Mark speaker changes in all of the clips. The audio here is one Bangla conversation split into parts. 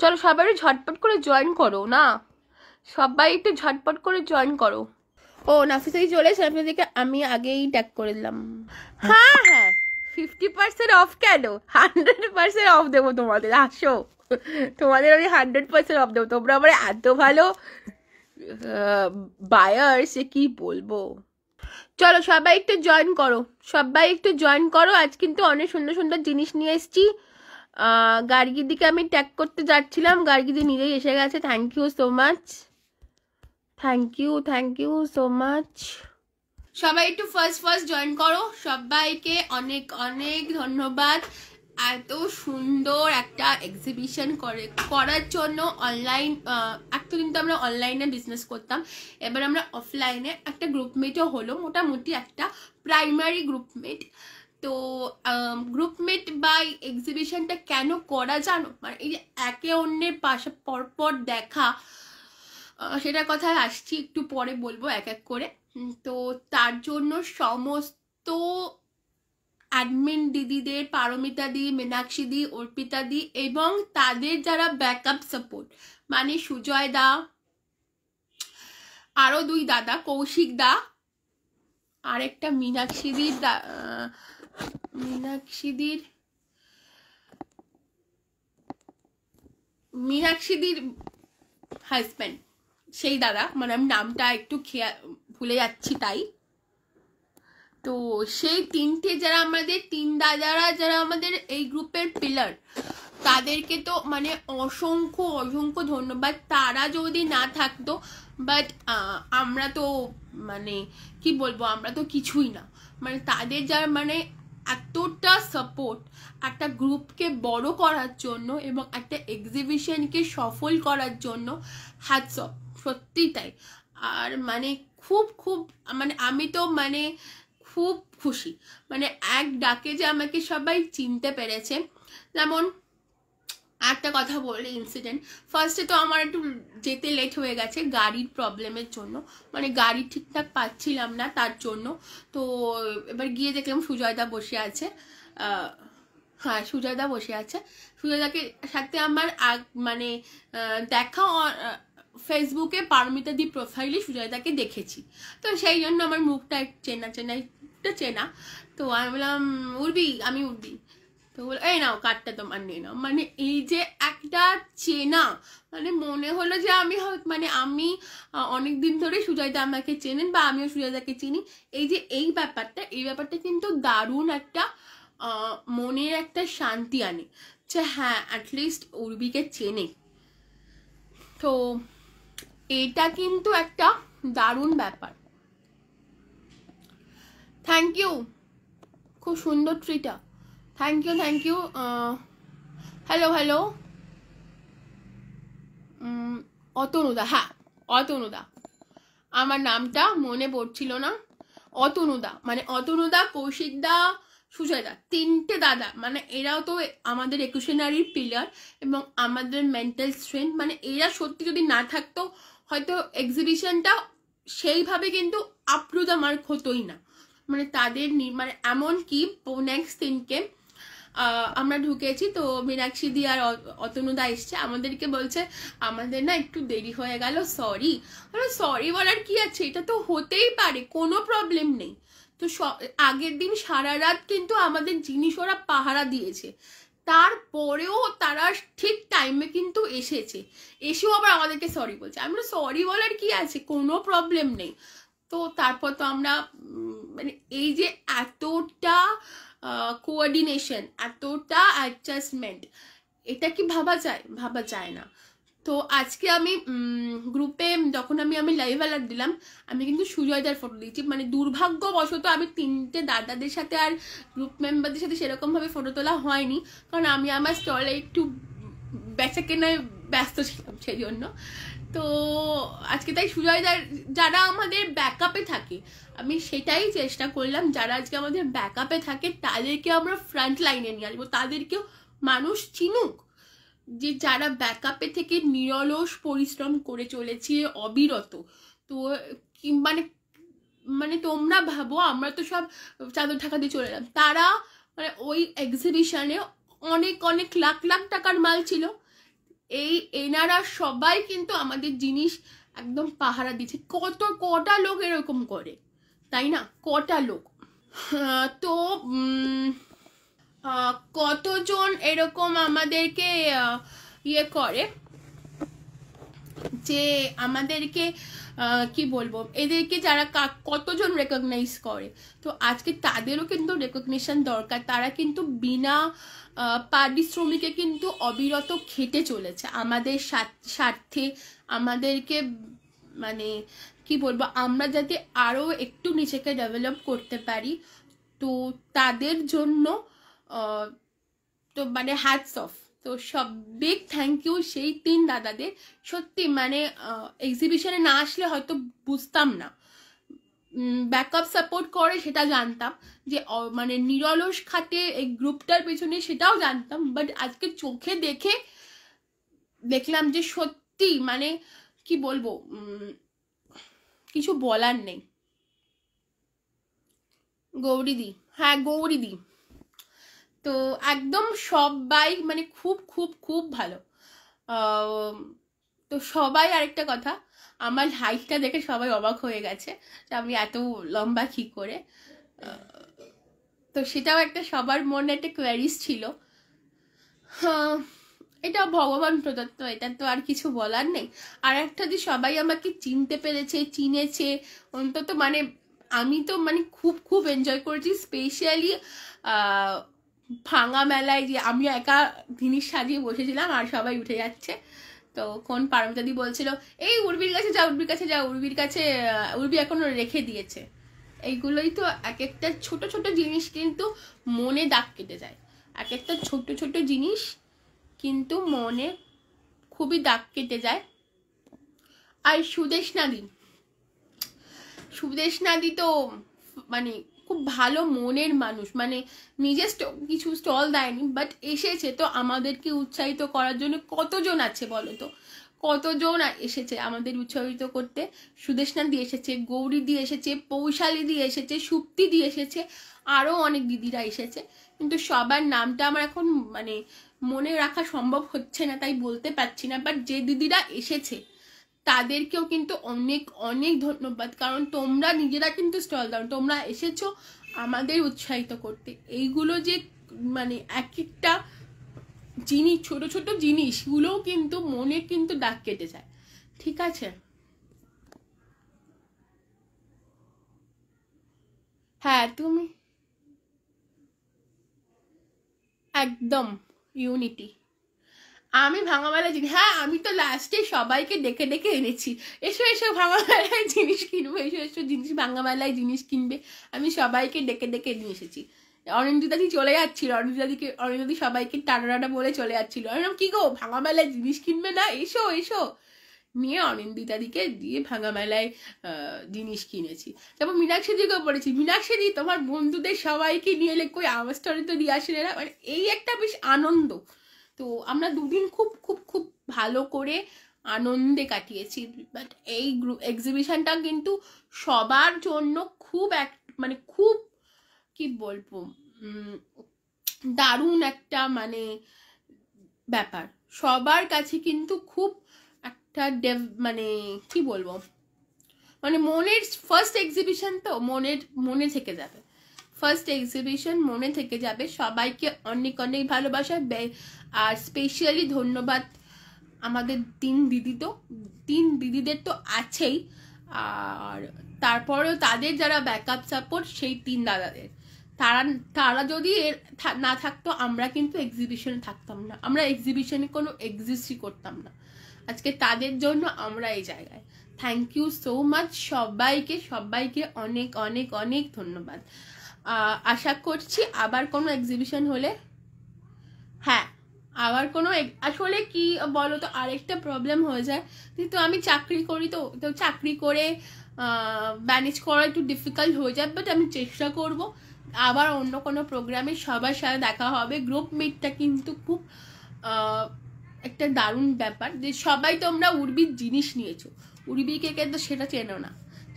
Speaker 1: চলো সবাই ঝটপট করে জয়েন করো না, সবাই একটু ঝটপট করে জয়েন করো। ও নাফিসাই চলে এসে, আপনাদেরকে আমি আগেই ট্যাগ করে দিলাম। হ্যাঁ হ্যাঁ 50% অফ কেন, 100% অফ দেবো তোমাদের, আসো তোমাদের আমি 100% অফ দেবো। তোমরা আমার এত ভালো বায়ার, সে কি বলবো। চলো সবাই একটু জয়েন করো, সবাই একটু জয়েন করো। আজ কিন্তু অনেক সুন্দর সুন্দর জিনিস নিয়ে এসেছি। গার্গিদিকে আমি ট্যাগ করতে যাচ্ছিলাম, গার্গিদি নিজেই এসে গেছে। Thank you so much, thank you so much. সবাই একটু ফার্স্ট জয়েন করো, সবাইকে অনেক অনেক ধন্যবাদ এত সুন্দর একটা এক্সিবিশন করার জন্য। অনলাইন এতদিন তো আমরা অনলাইনে বিজনেস করতাম, এবার আমরা অফলাইনে একটা গ্রুপমেটও হলো, মোটামুটি একটা প্রাইমারি গ্রুপমেট। তো গ্রুপমেট বাই এক্সিবিশনটা কেন করা জানো, মানে এই যে একে অন্যের পাশে পরপর দেখা, সেটার কথায় আসছি, একটু পরে বলবো এক এক করে। তো তার জন্য সমস্ত অ্যাডমিন দিদিদের, পারমিতা দি, মীনাক্ষী দি, অর্পিতা দি এবং তাদের যারা ব্যাকআপ সাপোর্ট, মানে সুজয় দা, আরো দুই দাদা, কৌশিক দা, আরেকটা মীনাক্ষীদির হাজব্যান্ড, সেই দাদা, মানে আমি নামটা একটু ভুলে যাচ্ছি তাই। তো সেই তিনটে যারা আমাদের তিন দাদারা, যারা আমাদের এই গ্রুপের পিলার, তাদেরকে তো মানে অসংখ্য অসংখ্য ধন্যবাদ। তারা যদি না থাকতো, বাট আমরা তো মানে কি বলবো, আমরা তো কিছুই না। মানে তাদের যার মানে এতটা সাপোর্ট একটা গ্রুপকে বড় করার জন্য এবং একটা এক্সিবিশনকে সফল করার জন্য, হ্যাটস অফ, সত্যি তাই। আর মানে খুব খুব মানে আমি তো মানে খুব খুশি, মানে এক ডাকে যে আমাকে সবাই চিনতে পেরেছে। যেমন একটা কথা বলে ইনসিডেন্ট, ফার্স্টে তো আমার একটু যেতে লেট হয়ে গেছে গাড়ির প্রবলেমের জন্য, মানে গাড়ি ঠিকঠাক পাচ্ছিলাম না তার জন্য। তো এবার গিয়ে দেখলাম সুজয়দা বসে আছে, হ্যাঁ সুজয়দা বসে আছে। সুজয়দাকে সাথে আমার মানে দেখা ফেসবুকে পারমিতা দি প্রোফাইলে সুজয়দাকে দেখেছি, তো সেই জন্য আমার মুখটা চেনা। তো আমি বললাম আমি উর্বি, তো বল এই নাও কার্ডটা তোমার নিয়ে নাও। মানে এই যে একটা চেনা, মানে মনে হলো যে আমি মানে আমি অনেকদিন ধরে সুজয়দা আমাকে চেনেন বা আমিও সুজয়দাকে চিনি। এই যে এই ব্যাপারটা কিন্তু দারুণ একটা মনের একটা শান্তি আনে যে হ্যাঁ অ্যাটলিস্ট উর্বিকে চেনে। তো এটা কিন্তু একটা দারুণ ব্যাপার। থ্যাংক ইউ, খুব সুন্দর ট্রিটা, থ্যাংক ইউ। হ্যালো অতনুদা, হ্যাঁ অতনুদা, আমার নামটা মনে পড়ছিল না। অতনুদা, মানে অতনুদা, কৌশিকদা, সুজয়দা, তিনটে দাদা, মানে এরাও তো আমাদের একুশনারির পিলার এবং আমাদের মেন্টাল স্ট্রেংথ। মানে এরা সত্যি যদি না থাকতো হয়তো এক্সিবিশনটা সেইভাবে কিন্তু আপ্লুদা মার্ক হতোই না। মানে তাদের মানে এমন কি নেক্সট দিনকে আমরা ঢুকেছি, তো মীনাক্ষী দি আর অতনুদা এসছে, আমাদেরকে বলছে আমাদের না একটু দেরি হয়ে গেল, সরি। সরি বলার কি আছে, এটা তো হতেই পারে, কোনো প্রবলেম নেই। তো আগের দিন সারা রাত কিন্তু আমাদের জিনিস ওরা পাহারা দিয়েছে, তারপরেও তারা ঠিক টাইমে কিন্তু এসেও আবার আমাদেরকে সরি বলছে। আমরা সরি বলার কি আছে, কোনো প্রবলেম নেই। তো তারপর তো আমরা মানে এই যে এতটা কোঅর্ডিনেশন, এতটা অ্যাডজাস্টমেন্ট, এটা কি ভাবা যায় না। তো আজকে আমি গ্রুপে যখন আমি লাইভ অ্যালার্ট দিলাম, আমি কিন্তু সুজয়দার ফটো দিয়েছি। মানে দুর্ভাগ্যবশত আমি তিনটে দাদাদের সাথে আর গ্রুপ মেম্বারদের সাথে সেরকমভাবে ফটো তোলা হয়নি, কারণ আমি আমার স্টলে একটু বেচা কেনায় ব্যস্ত ছিলাম সেই জন্য। তো আজকে তাই সুজয়দার, যারা আমাদের ব্যাকআপে থাকে, আমি সেটাই চেষ্টা করলাম, যারা আজকে আমাদের ব্যাকআপে থাকে তাদেরকে আমরা ফ্রন্ট লাইনে নিয়ে আসবো, তাদেরকেও মানুষ চিনুক যে যারা ব্যাকআপে থেকে নিরলস পরিশ্রম করে চলেছে অবিরত। তো মানে মানে তোমরা ভাবো আমরা তো সব চাদর ঢাকা দিয়ে চলে এলাম, তারা মানে ওই এক্সিবিশনে অনেক অনেক লাখ লাখ টাকার মাল ছিল, এনারা সবাই কিন্তু আমাদের জিনিস একদম পাহারা দিচ্ছে। কটা লোক এরকম করে, তাই না? কটা লোক। তো কতজন এরকম আমাদেরকে ইয়ে করে, যে আমাদেরকে কি বলবো, এদেরকে যারা কতজন রেকগনাইজ করে। তো আজকে তাদেরও কিন্তু রেকগনিশন দরকার। তারা কিন্তু বিনা পারিশ্রমিকে কিন্তু অবিরত খেটে চলেছে আমাদের স্বার্থে, আমাদেরকে মানে কি বলবো, আমরা যাতে আরো একটু নিজেকে ডেভেলপ করতে পারি। তো তাদের জন্য তো মানে হ্যাটস অফ। তো সব বিগ থ্যাংক ইউ সেই 3 দাদাদের। সত্যি মানে এক্সিবিশনে না আসলে হয়তো বুঝতাম না, ব্যাকআপ সাপোর্ট করে সেটা জানতাম, যে মানে নিরলস খাটে এই গ্রুপটার পেছনে সেটাও জানতাম, বাট আজকে চোখে দেখলাম যে সত্যি মানে কি বলবো, কিছু বলার নেই। গৌরীদি, হ্যাঁ গৌরীদি, তো একদম সবাই মানে খুব খুব খুব ভালো। তো সবাই, আরেকটা কথা, আমার হাইটটা দেখে সবাই অবাক হয়ে গেছে যে আমি এত লম্বা কি করে। তো সেটাও একটা সবার মনে একটা কোয়ারিজ ছিল। এটা ভগবান প্রদত্ত, এটা তো আর কিছু বলার নেই। আর একটা যে সবাই আমাকে চিনতে পেরেছে, চিনেছে, অন্তত মানে আমি তো মানে খুব খুব এনজয় করেছি। স্পেশালি ভাঙা মেলায় যে আমি একা জিনিস সাজিয়ে বসেছিলাম আর সবাই উঠে যাচ্ছে। তো কোন পারমিতাদি বলছিল এই উর্বির কাছে যা, উর্বির কাছে যা, উর্বির কাছে উর্বি এখনো রেখে দিয়েছে। এইগুলোই তো এক একটা ছোট ছোট জিনিস কিন্তু মনে দাগ কেটে যায়। এক একটা ছোট ছোট জিনিস কিন্তু মনে খুবই দাগ কেটে যায়। আর সুদেশ নাদি তো মানে খুব ভালো মনের মানুষ, মানে নিজে কিছু স্টল দেয়নি, বাট এসেছে তো আমাদেরকে উৎসাহিত করার জন্য। কতজন আছে বলো তো, কতজন এসেছে আমাদের উৎসাহিত করতে। সুদেশনা দিয়ে এসেছে, গৌরী দিয়ে এসেছে, পৌশালী দিয়ে এসেছে, সুপ্তি দিয়ে এসেছে, আরও অনেক দিদিরা এসেছে। কিন্তু সবার নামটা আমার এখন মানে মনে রাখা সম্ভব হচ্ছে না, তাই বলতে পারছি না। বাট যে দিদিরা এসেছে তাদেরকেও কিন্তু অনেক অনেক ধন্যবাদ, কারণ তোমরা নিজেরা কিন্তু স্টল দাও, তোমরা এসেছো আমাদের উৎসাহিত করতে। এইগুলো যে মানে এক একটা জিনিস, ছোট ছোট জিনিসগুলোও কিন্তু মনে কিন্তু দাগ কেটে যায়। ঠিক আছে, হ্যাঁ তুমি একদম ইউনিটি। আমি ভাঙামেলায় জিনিস, হ্যাঁ আমি তো লাস্টে সবাইকে ডেকে ডেকে এনেছি, এসো এসো ভাঙামেলায় জিনিস কিনবো, এসো এসো জিনিস ভাঙামেলায় জিনিস কিনবে। আমি সবাইকে ডেকে ডেকে নিয়ে এসেছি। অনিন্দিতাদি চলে যাচ্ছিল, অনিন্দিতাদি সবাইকে টাটা বলে চলে যাচ্ছিল। আমি কি গো ভাঙামেলায় জিনিস কিনবে না, এসো এসো। নিয়ে অনিন্দিতাদিকে দিয়ে ভাঙামেলায় জিনিস কিনেছি। তারপর মীনাক্ষীদিকেও পড়েছি, মীনাক্ষীদি তোমার বন্ধুদের সবাইকে নিয়ে এলে, কই আমার স্টোরি তো দিয়ে আসলে না, মানে এই একটা বেশ আনন্দ। তো আমরা দুদিন খুব খুব খুব ভালো করে আনন্দে কাটিয়েছি। বাট এই এক্সিবিশনটা কিন্তু সবার জন্য খুব মানে খুব কি বলবো, দারুণ একটা মানে ব্যাপার। সবার কাছে কিন্তু খুব একটা মানে কি বলবো, মানে মনের ফার্স্ট এক্সিবিশন তো মনে থেকে যাবে। ফার্স্ট এক্সিবিশন মনে থেকে যাবে। সবাইকে অনেক অনেক ভালোবাসা। আর স্পেশালি ধন্যবাদ আমাদের 3 দিদিদের তো আছেই, আর তারপরেও তাদের যারা ব্যাকআপ সাপোর্ট সেই 3 দাদাদের। তারা যদি না থাকতো আমরা কিন্তু এক্সিবিশনে থাকতাম না, আমরা এক্সিবিশনে কোনো এক্সিস্টই করতাম না। আজকে তাদের জন্য আমরা এই জায়গায়। থ্যাংক ইউ সো মাচ সবাইকে অনেক অনেক অনেক ধন্যবাদ। আশা করছি আবার কোনো এক্সিবিশন হলে, হ্যাঁ আবার কোনো, আসলে কি বলো তো আরেকটা প্রবলেম হয়ে যায়, যেহেতু আমি চাকরি করি, তো চাকরি করে ম্যানেজ করা একটু ডিফিকাল্ট হয়ে যায়। বাট আমি চেষ্টা করব আবার অন্য কোনো প্রোগ্রামে সবার সাথে দেখা হবে। গ্রুপ মিটটা কিন্তু খুব একটা দারুণ ব্যাপার, যে সবাই তোমরা উর্বির জিনিস নিয়েছো, উর্বিকে কিন্তু সেটা চেনো না,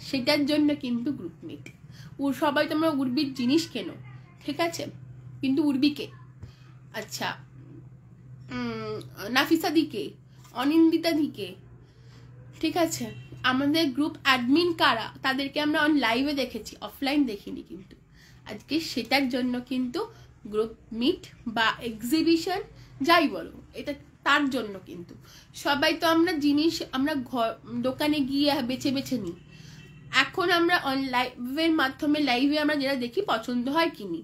Speaker 1: সেটার জন্য কিন্তু গ্রুপ মিট। সবাই তোমরা উর্বির জিনিস কেনো, ঠিক আছে, কিন্তু উর্বিকে, আচ্ছা নাফিসাদিকে, অনিন্দিতা দিকে, ঠিক আছে। আমাদের গ্রুপ অ্যাডমিন কারা তাদেরকে আমরা অন লাইভে দেখেছি, অফলাইন দেখিনি। কিন্তু আজকে সেটার জন্য কিন্তু গ্রুপ মিট বা এক্সিবিশন যাই বলো, এটা তার জন্য কিন্তু সবাই তো আমরা জিনিস আমরা দোকানে গিয়ে বেছে বেছে নিই। এখন আমরা অন লাইভের মাধ্যমে লাইভে আমরা যেটা দেখি পছন্দ হয় কিনি।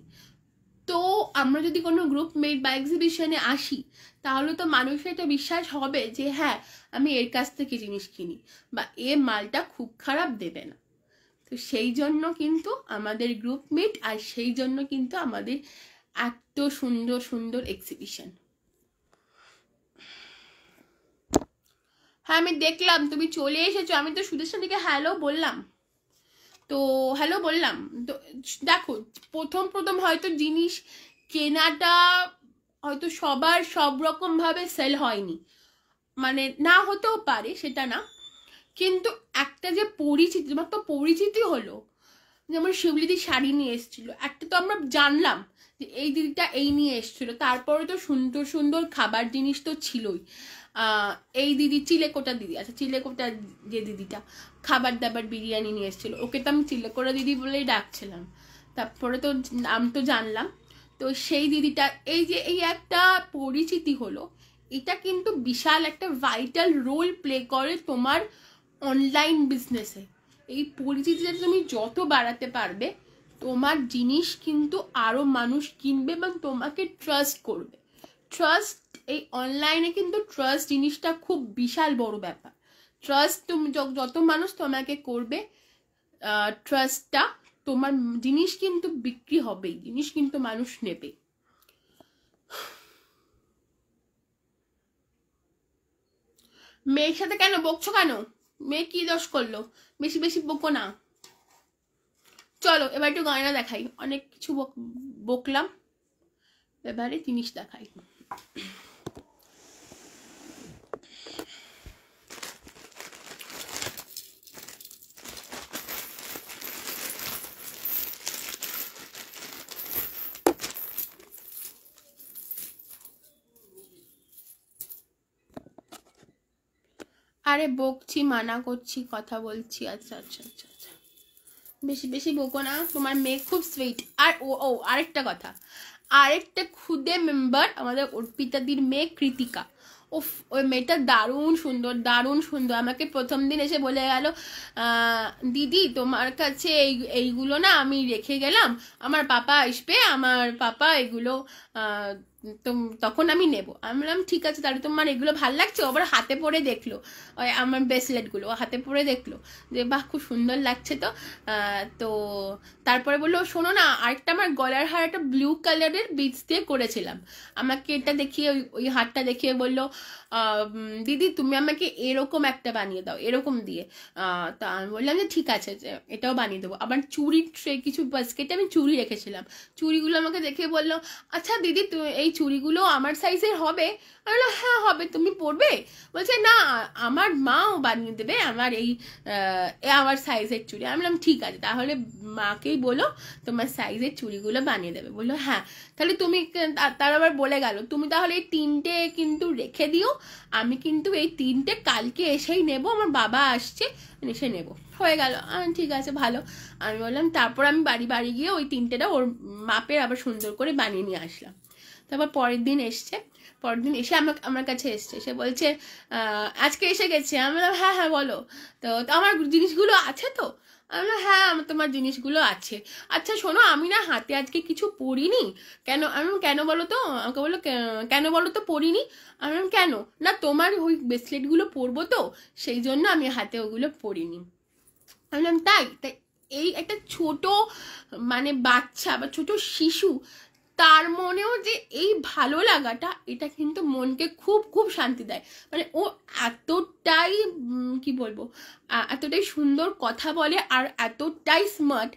Speaker 1: তো আমরা যদি কোনো গ্রুপ মেট বা এক্সিবিশনে আসি তাহলে তো মানুষের একটা বিশ্বাস হবে যে হ্যাঁ আমি এর কাছ থেকে জিনিস কিনি বা এ মালটা খুব খারাপ দেবে না। তো সেই জন্য কিন্তু আমাদের গ্রুপ মিট, আর সেই জন্য কিন্তু আমাদের এত সুন্দর সুন্দর এক্সিবিশন। হ্যাঁ আমি দেখলাম তুমি চলে এসেছো, আমি তো সুদেশাদিকে হ্যালো বললাম, তো হ্যালো বললাম। তো দেখো প্রথম হয়তো জিনিস কেনাটা হয়তো সবার সব রকম ভাবে সেল হয়নি, মানে না হতেও পারে সেটা না, কিন্তু একটা যে পরিচিতি, তোমার তো পরিচিতি হলো। যেমন শিবলিদি শাড়ি নিয়ে এসেছিল, একটা তো আমরা জানলাম যে এই দিদিটা এই নিয়ে এসেছিল। তারপরে তো সুন্দর সুন্দর খাবার জিনিস তো ছিলই। এই দিদি চিলেকোটা দিদি, আচ্ছা চিলেকোটা যে দিদিটা খাবার দাবার বিরিয়ানি নিয়ে এসেছিল, ওকে তো আমি চিলেকোটা দিদি বলেই ডাকছিলাম। তারপরে তো নাম তো জানলাম। তো সেই দিদিটা এই যে এই একটা পরিচিতি হলো, এটা কিন্তু বিশাল একটা ভাইটাল রোল প্লে করে তোমার অনলাইন বিজনেসে। এই পরিচিতিটা তুমি যত বাড়াতে পারবে তোমার জিনিস কিন্তু আরো মানুষ কিনবে এবং তোমাকে ট্রাস্ট করবে। ট্রাস্ট এই অনলাইনে কিন্তু ট্রাস্ট জিনিসটা খুব বিশাল বড় ব্যাপার। ট্রাস্ট তুমি যত মানুষ তোমাকে করবে, ট্রাস্টটা তোমার জিনিস কিন্তু বিক্রি হবেই, জিনিস কিন্তু মানুষ নেবে। মেয়ের সাথে কেন বকছো কেন? মেয়ে কি দোষ করলো? বেশি বেশি বকো না। চলো এবার একটু গয়না দেখাই, অনেক কিছু বকলাম, এবারে জিনিস দেখাই। আরে বকছি, মানা করছি, কথা বলছি। আচ্ছা আচ্ছা আচ্ছা আচ্ছা, বেশি বেশি বকো না, তোমার মেয়ে খুব সুইট। আর ও আরেকটা কথা, আরেকটা খুদে মেম্বার আমাদের অর্পিতাদির মেয়ে কৃতিকা, ওফ ওই মেয়েটা দারুণ সুন্দর, দারুণ সুন্দর। আমাকে প্রথম দিন এসে বলে গেল দিদি তোমার কাছে এইগুলো না আমি রেখে গেলাম, আমার পাপা আসবে, আমার পাপা এগুলো তো তখন আমি নেবো। আমি বললাম ঠিক আছে, তাহলে তোমার এগুলো ভাল লাগছে। আবার হাতে পরে দেখলো, ওই আমার ব্রেসলেটগুলো হাতে পরে দেখলো যে বাহ খুব সুন্দর লাগছে। তো তো তারপরে বললো শোনো না, আরেকটা আমার গলার হার একটা ব্লু কালারের বিটস দিয়ে করেছিলাম, আমাকে এটা দেখিয়ে ওই হারটা দেখিয়ে বললো দিদি তুমি আমাকে এরকম একটা বানিয়ে দাও এরকম দিয়ে। তা আমি বললাম যে ঠিক আছে, যে এটাও বানিয়ে দেবো। আবার চুড়ির কিছু বাস্কেটে আমি চুড়ি রেখেছিলাম, চুড়িগুলো আমাকে দেখে বললো আচ্ছা দিদি এই চুড়িগুলো আমার সাইজের হবে? আমি বললাম হ্যাঁ হবে, তুমি পরবে? বলছে না আমার মাও বানিয়ে দেবে আমার এই আমার সাইজের চুড়ি। আমি বললাম ঠিক আছে, তাহলে মাকেই বলো তোমার সাইজের চুড়িগুলো বানিয়ে দেবে। বললো হ্যাঁ, তাহলে তুমি, তার আবার বলে গেল তুমি তাহলে এই 3টে কিন্তু রেখে দিও, আমি কিন্তু এই 3টে কালকে এসেই নেব, আমার বাবা আসছে এসে নেব। হয়ে গেল, ঠিক আছে ভালো। আমি বললাম তারপর আমি বাড়ি গিয়ে ওই 3টেটা ওর মাপের আবার সুন্দর করে বানিয়ে নিয়ে আসলাম। তারপর পরের দিন এসে আমার কাছে এসছে, সে বলছে আজকে এসে গেছে। আমি বললাম হ্যাঁ হ্যাঁ বলো। তো আমার জিনিসগুলো আছে তো? আমি বললাম হ্যাঁ তোমার জিনিসগুলো আছে। আচ্ছা শোনো, আমি না হাতে আজকে কিছু পরিনি। কেন? আমি কেন বলো তো? আমাকে বললো কেন বলো তো পরিনি? আমি বললাম কেন না, তোমার ওই ব্রেসলেটগুলো পরবো তো সেই জন্য আমি হাতে ওগুলো পরিনি। আমি বললাম তাই? এই একটা ছোট মানে বাচ্চা বা ছোট শিশু, তার মনেও যে এই ভালো লাগাটা, এটা কিন্তু মনকে খুব খুব শান্তি দেয়। মানে ও এতটাই কি বলবো, এতটাই সুন্দর কথা বলে আর এতটাই স্মার্ট,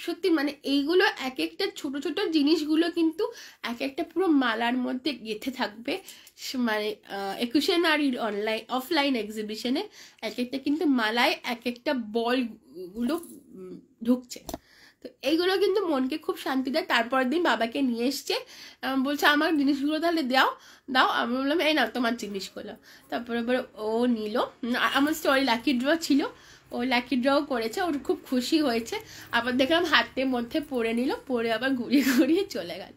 Speaker 1: সত্যি মানে এইগুলো এক একটা ছোট ছোট জিনিসগুলো কিন্তু এক একটা পুরো মালার মধ্যে গেঁথে থাকবে। মানে 21শে নারীর অফলাইন এক্সিবিশনে এক একটা কিন্তু মালায় এক একটা বলগুলো ঢুকছে। তো এইগুলো কিন্তু মনকে খুব শান্তি দেয়। তারপরের দিন বাবাকে নিয়ে এসছে, বলছে আমার জিনিসগুলো তাহলে দাও দাও। আমি বললাম এই না তোমার জিনিসগুলো। তারপরে ও নিল। আমার স্টোরি লাকি ড্র ছিল, ও লাকি ড্রও করেছে, ওর খুব খুশি হয়েছে। আবার দেখলাম হাতের মধ্যে পরে নিল, পরে আবার ঘুরিয়ে ঘুরিয়ে চলে গেল।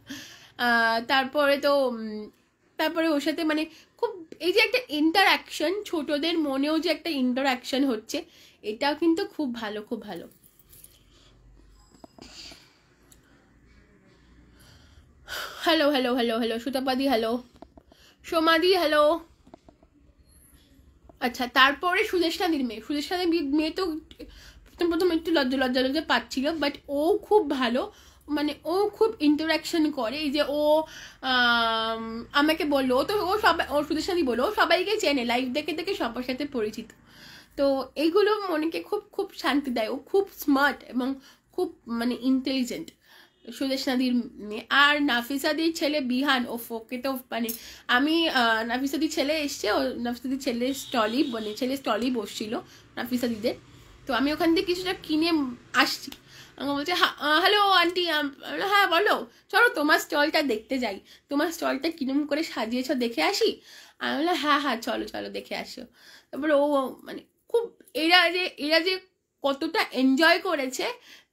Speaker 1: তারপরে ওর সাথে মানে খুব এই যে একটা ইন্টারাকশন, ছোটদের মনেও যে একটা ইন্টারাকশন হচ্ছে, এটাও কিন্তু খুব ভালো, খুব ভালো। হ্যালো হ্যালো হ্যালো হ্যালো সুতাপাদি, হ্যালো সোমাদি, হ্যালো। আচ্ছা, তারপরে সুদেশনাদির মেয়ে তো প্রথম একটু লজ্জা পাচ্ছিল, বাট ও খুব ভালো, মানে ও খুব ইন্টারাকশন করে। এই যে ও আমাকে বললো, ও সবাই, ও সুদেশনাদি বললো সবাইকে চেনে, লাইভ দেখে দেখে সবার সাথে পরিচিত। তো এইগুলো মনকে খুব খুব শান্তি দেয়। ও খুব স্মার্ট এবং খুব মানে ইন্টেলিজেন্ট সুদেশনাদির মেয়ে। আর নাফিসাদির ছেলে বিহান, ওকে তো মানে আমি নাফিসাদির ছেলে এসছে, ও নাফিসাদির ছেলে স্টলি বসছিল নাফিসাদিদের। তো আমি ওখান থেকে কিছুটা কিনে আসছি। আমাকে বলছে হ্যালো আন্টি। হ্যাঁ বলো, চলো তোমার স্টলটা দেখতে যাই, তোমার স্টলটা কিরম করে সাজিয়েছ দেখে আসি। আমি বললাম হ্যাঁ হ্যাঁ চলো চলো দেখে আসো। তারপরে ও মানে খুব এরা যে কতটা এনজয় করেছে।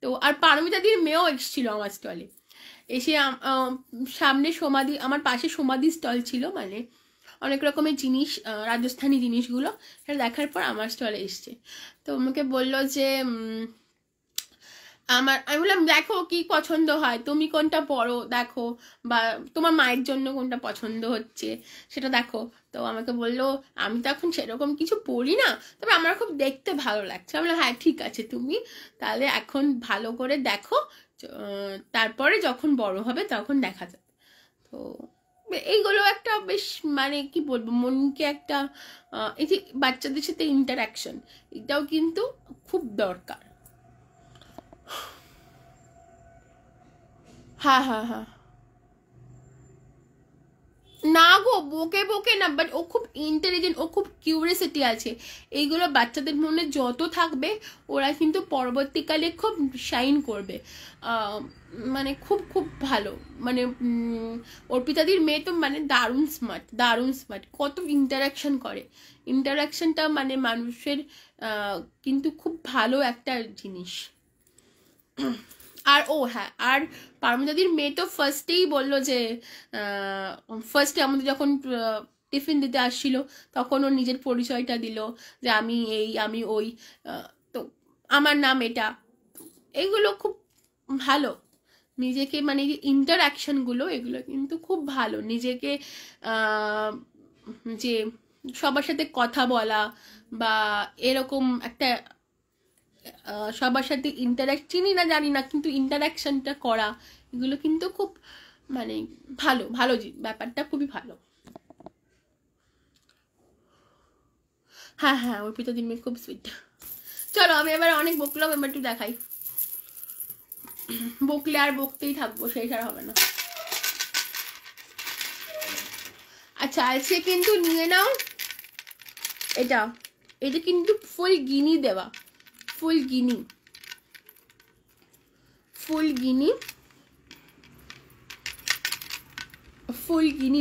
Speaker 1: তো আর পারমিতাদির মেয়েও এসেছিল আমার স্টলে, এসে সামনে সমাধি, আমার পাশে সমাধি স্টল ছিল, মানে অনেক রকমের জিনিস, রাজস্থানী জিনিসগুলো, সেটা দেখার পর আমার স্টলে এসছে। তো আমাকে বললো যে আমি বললাম দেখো কি পছন্দ হয়, তুমি কোনটা পরো দেখো, বা তোমার মায়ের জন্য কোনটা পছন্দ হচ্ছে সেটা দেখো। তো আমাকে বললো আমি তো এখন সেরকম কিছু পড়ি না, তবে আমার খুব দেখতে ভালো লাগছে। আমি বললাম হ্যাঁ ঠিক আছে, তুমি তাহলে এখন ভালো করে দেখো, তারপরে যখন বড় হবে তখন দেখা যাবে। তো এইগুলো একটা বেশ মানে কি বলবো, মনকে একটা এই যে বাচ্চাদের সাথে ইন্টারাকশন, এটাও কিন্তু খুব দরকার। হ্যাঁ হ্যাঁ হ্যাঁ, না গো বকে না, বাট ও খুব ইন্টেলিজেন্ট, ও খুব কিউরিয়াসিটি আছে। এইগুলো বাচ্চাদের মনে যত থাকবে ওরা কিন্তু পরবর্তীকালে খুব শাইন করবে। মানে খুব খুব ভালো, মানে অর্পিতাদির মেয়ে তো মানে দারুণ স্মার্ট, কত ইন্টারাকশন করে। ইন্টারাকশনটা মানে মানুষের কিন্তু খুব ভালো একটা জিনিস। আর হ্যাঁ, আর পারমিতাদির মেয়ে তো ফার্স্টেই বললো যে ফার্স্টে আমাদের যখন টিফিন দিতে আসছিল তখন ওর নিজের পরিচয়টা দিল যে আমি এই আমি ওই, তো আমার নাম এটা। এগুলো খুব ভালো, নিজেকে মানে ইন্টারাকশনগুলো এগুলো কিন্তু খুব ভালো। নিজেকে যে সবার সাথে কথা বলা বা এরকম একটা সবার সাথে চিনি না জানি না, কিন্তু ইন্টারাকশনটা করা, এগুলো কিন্তু খুব মানে ভালো ভালো ব্যাপারটা খুবই ভালো। হ্যাঁ হ্যাঁ, অর্পিতা দিন খুব সুইট। চলো আমি এবার অনেক বকলাম, এবার একটু দেখাই। বকলে আর বকতেই থাকবো, সেই ছাড়া হবে না। আচ্ছা আজকে কিন্তু নিয়ে নাও এটা, এটা কিন্তু ফুল গিনি দেওয়া, ফুল গিনি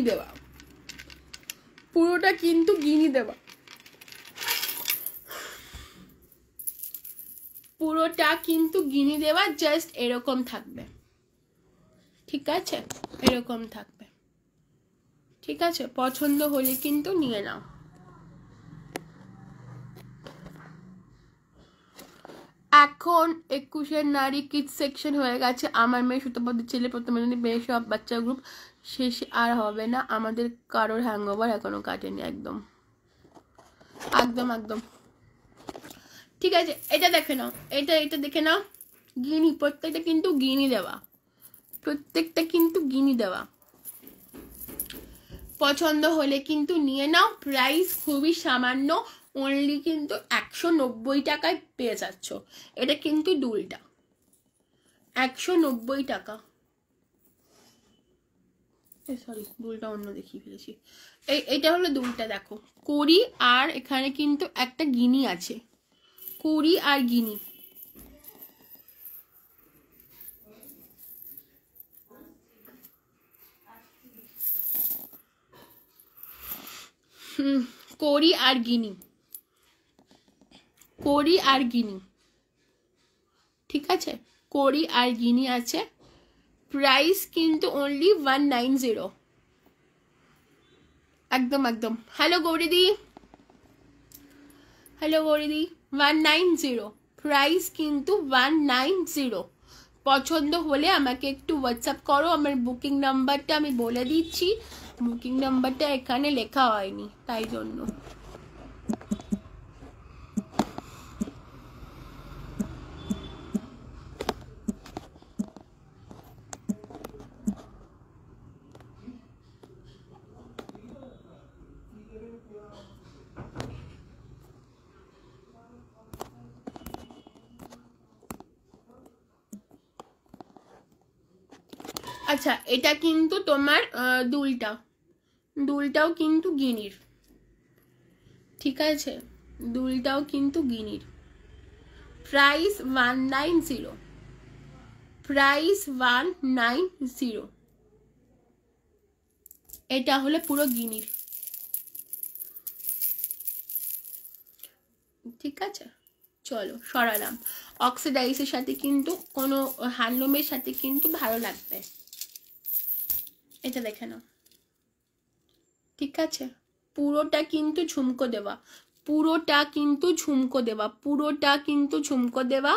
Speaker 1: দেওয়া, পুরোটা কিন্তু গিনি দেওয়া, পুরোটা কিন্তু গিনি দেওয়া, জাস্ট এরকম থাকবে, ঠিক আছে? এরকম থাকবে, ঠিক আছে? পছন্দ হলে কিন্তু নিয়ে নাও। এখন 21 নারী কিডস সেকশন হয়ে গেছে। আমার মেয়ে, সুতপদের ছেলে, প্রথমে মেয়ে, সব বাচ্চা গ্রুপ শেষ আর হবে না। আমাদের কারোর হ্যাংওভার এখনো কাটেনি। একদম একদম একদম ঠিক আছে। এটা দেখে নাও, এটা দেখে নাও, গিনি, প্রত্যেকটা কিন্তু গিনি দেওয়া, প্রত্যেকটা কিন্তু গিনি দেওয়া। পছন্দ হলে কিন্তু নিয়ে নাও, প্রাইস খুবই সামান্য, অনলি কিন্তু 190 টাকায় পেয়ে যাচ্ছ। এটা কিন্তু দুলটা 190 টাকা, সরি দুলটা অন্য দেখিয়ে ফেলেছি। এইটা হলো দুলটা, দেখো কড়ি, আর এখানে কিন্তু একটা গিনি আছে, কড়ি আর গিনি। কোরি আর গিনি, কোরি আর গিনি, ঠিক আছে, কোরি আর গিনি আছে। প্রাইস কিন্তু অনলি 190, একদম একদম। হ্যালো গৌরীদি, হ্যালো গৌরীদি, 190 প্রাইস কিন্তু 190। পছন্দ হলে আমাকে একটু হোয়াটসঅ্যাপ করো। আমার বুকিং নাম্বারটা আমি বলে দিচ্ছি, বুকিং নাম্বারটা এখানে লেখা হয়নি তাই জন্য। আচ্ছা, এটা কিন্তু তোমার দুলটাও কিন্তু গিনির, ঠিক আছে, দুলটাও কিন্তু গিনির। Price 190, price 190। এটা হলো পুরো গিনির, ঠিক আছে। চলো সরালাম। অক্সিডাইজের সাথে কিন্তু কোনো হ্যান্ডলুমের সাথে কিন্তু ভালো লাগবে। এটা দেখে নাও, ঠিক আছে। পুরোটা কিন্তু ঝুমকো দেওয়া, পুরোটা কিন্তু ঝুমকো দেওয়া, পুরোটা কিন্তু ঝুমকো দেওয়া,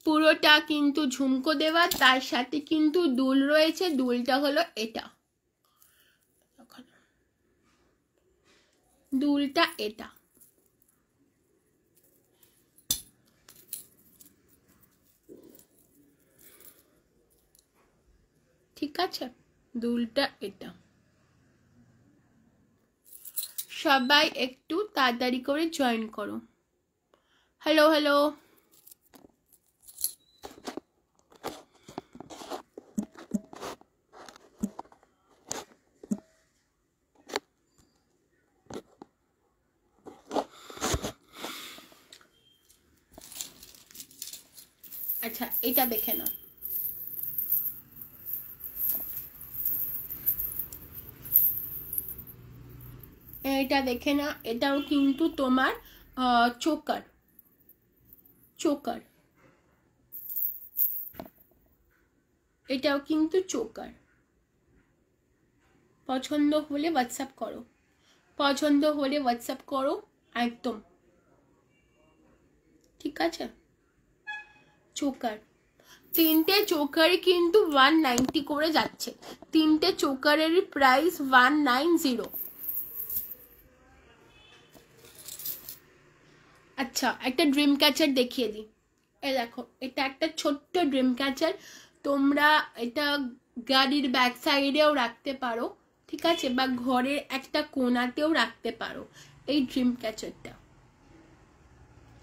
Speaker 1: পুরোটা কিন্তু ঝুমকো দেওয়া। তার সাথে কিন্তু দুল রয়েছে, দুলটা হলো এটা, দুলটা এটা, ঠিক আছে, দুলটা এটা। সবাই একটু তাড়াতাড়ি করে জয়েন করো। হ্যালো হ্যালো, আচ্ছা এটা দেখে নাও, এটা দেখে না, এটাও কিন্তু তোমার চোকার, চোকার, এটাও কিন্তু চোকার। পছন্দ হলে হোয়াটসঅ্যাপ করো, পছন্দ হলে হোয়াটসঅ্যাপ করো একদম, ঠিক আছে। চোকার, তিনটে চোকারই কিন্তু 190 করে যাচ্ছে, তিনটে চোকারের প্রাইস 190। আচ্ছা একটা ড্রিম ক্যাচার দেখিয়ে দিই, এ দেখো, এটা একটা ছোট্ট ড্রিম ক্যাচার। তোমরা এটা গাড়ির ব্যাক সাইডেও রাখতে পারো, ঠিক আছে, বা ঘরের একটা কোণাতেও রাখতে পারো। এই ড্রিম ক্যাচারটা